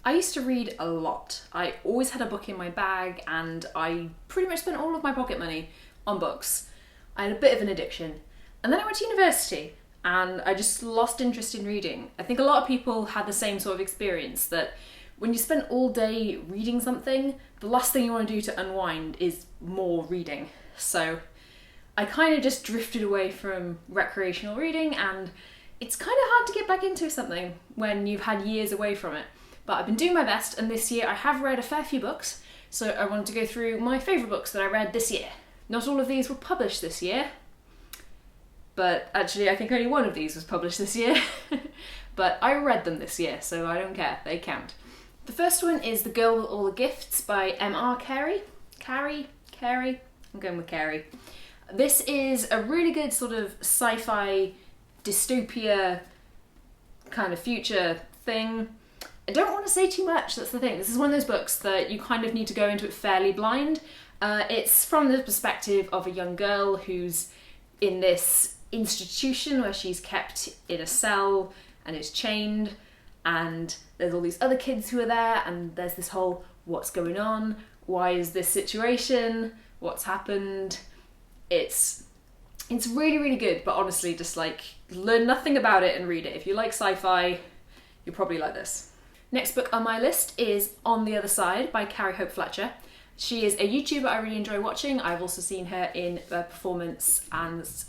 I used to read a lot. I always had a book in my bag and I pretty much spent all of my pocket money on books. I had a bit of an addiction. And then I went to university and I just lost interest in reading. I think a lot of people had the same sort of experience, that when you spend all day reading something, the last thing you want to do to unwind is more reading. So I kind of just drifted away from recreational reading, and it's kind of hard to get back into something when you've had years away from it. But I've been doing my best, and this year I have read a fair few books, so I wanted to go through my favourite books that I read this year. Not all of these were published this year, but actually I think only one of these was published this year. But I read them this year, so I don't care, they count. The first one is The Girl with All the Gifts by M.R. Carey. Carey? I'm going with Carey. This is a really good sort of sci-fi dystopia kind of future thing. I don't want to say too much, that's the thing. This is one of those books that you kind of need to go into it fairly blind. It's from the perspective of a young girl who's in this institution where she's kept in a cell and is chained, and there's all these other kids who are there, and there's this whole what's going on, why is this situation, what's happened. It's really, really good, but honestly just like learn nothing about it and read it. If you like sci-fi, you'll probably like this. Next book on my list is On the Other Side by Carrie Hope Fletcher. She is a YouTuber I really enjoy watching. I've also seen her in a performance as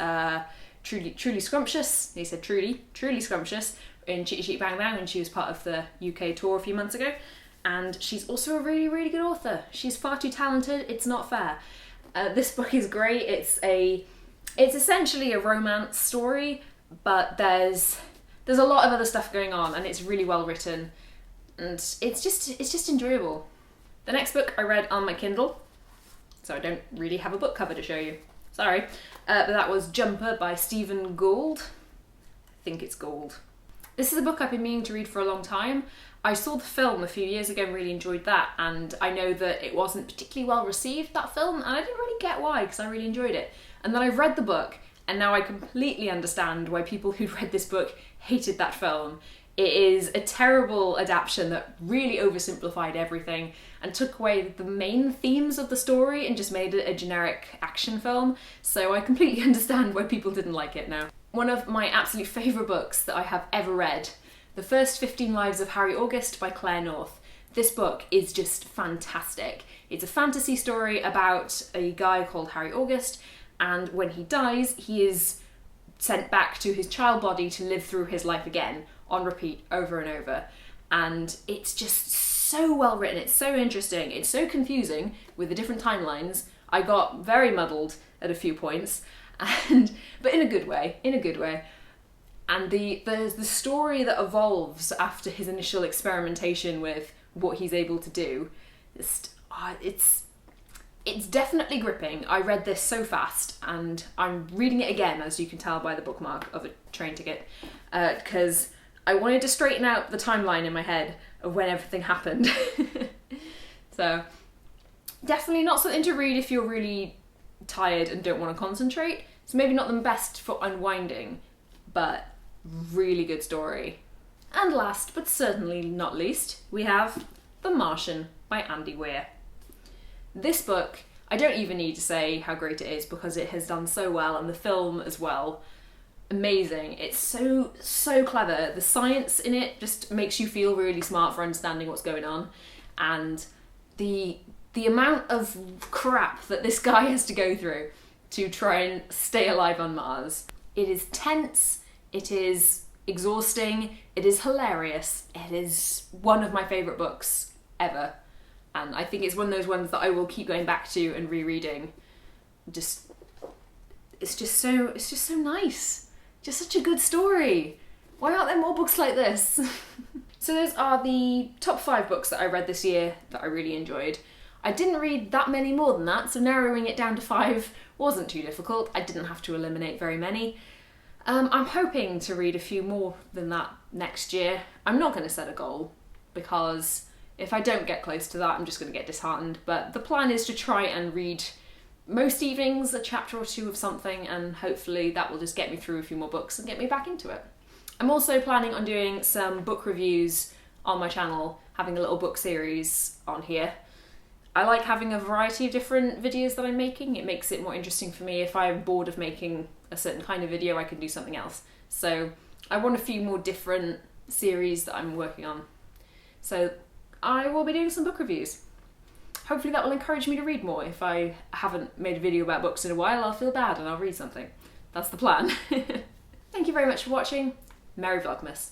Truly Scrumptious. They said Truly Scrumptious in Chitty Chitty Bang Bang when she was part of the UK tour a few months ago. And she's also a really, really good author. She's far too talented, it's not fair. This book is great. It's essentially a romance story, but there's a lot of other stuff going on, and it's really well written, and it's just enjoyable. The next book I read on my Kindle, so I don't really have a book cover to show you. Sorry. But that was Jumper by Stephen Gould. I think it's Gould. This is a book I've been meaning to read for a long time. I saw the film a few years ago and really enjoyed that, and I know that it wasn't particularly well received, that film, and I didn't really get why, because I really enjoyed it. And then I've read the book, and now I completely understand why people who'd read this book hated that film. It is a terrible adaptation that really oversimplified everything and took away the main themes of the story and just made it a generic action film, so I completely understand why people didn't like it now. One of my absolute favourite books that I have ever read, The First 15 Lives of Harry August by Claire North. This book is just fantastic. It's a fantasy story about a guy called Harry August, and when he dies, he is sent back to his child body to live through his life again, on repeat, over and over. And it's just so well written, it's so interesting, it's so confusing with the different timelines. I got very muddled at a few points, but in a good way. And the story that evolves after his initial experimentation with what he's able to do, it's definitely gripping. I read this so fast, and I'm reading it again, as you can tell by the bookmark of a train ticket, because I wanted to straighten out the timeline in my head of when everything happened. So definitely not something to read if you're really tired and don't want to concentrate. It's maybe not the best for unwinding, but really good story. And last, but certainly not least, we have The Martian by Andy Weir. This book, I don't even need to say how great it is because it has done so well, and the film as well. Amazing. It's so clever. The science in it just makes you feel really smart for understanding what's going on, and the amount of crap that this guy has to go through to try and stay alive on Mars. It is tense, it is exhausting, it is hilarious, it is one of my favourite books ever, and I think it's one of those ones that I will keep going back to and rereading. It's just so nice. Just such a good story. Why aren't there more books like this? So those are the top 5 books that I read this year that I really enjoyed. I didn't read that many more than that, so narrowing it down to 5 wasn't too difficult. I didn't have to eliminate very many. I'm hoping to read a few more than that next year. I'm not going to set a goal, because if I don't get close to that, I'm just going to get disheartened. But the plan is to try and read most evenings a chapter or 2 of something, and hopefully that will just get me through a few more books and get me back into it. I'm also planning on doing some book reviews on my channel, having a little book series on here. I like having a variety of different videos that I'm making. It makes it more interesting for me. If I'm bored of making a certain kind of video, I can do something else. So I want a few more different series that I'm working on. So I will be doing some book reviews. Hopefully that will encourage me to read more. If I haven't made a video about books in a while, I'll feel bad and I'll read something. That's the plan. Thank you very much for watching. Merry Vlogmas.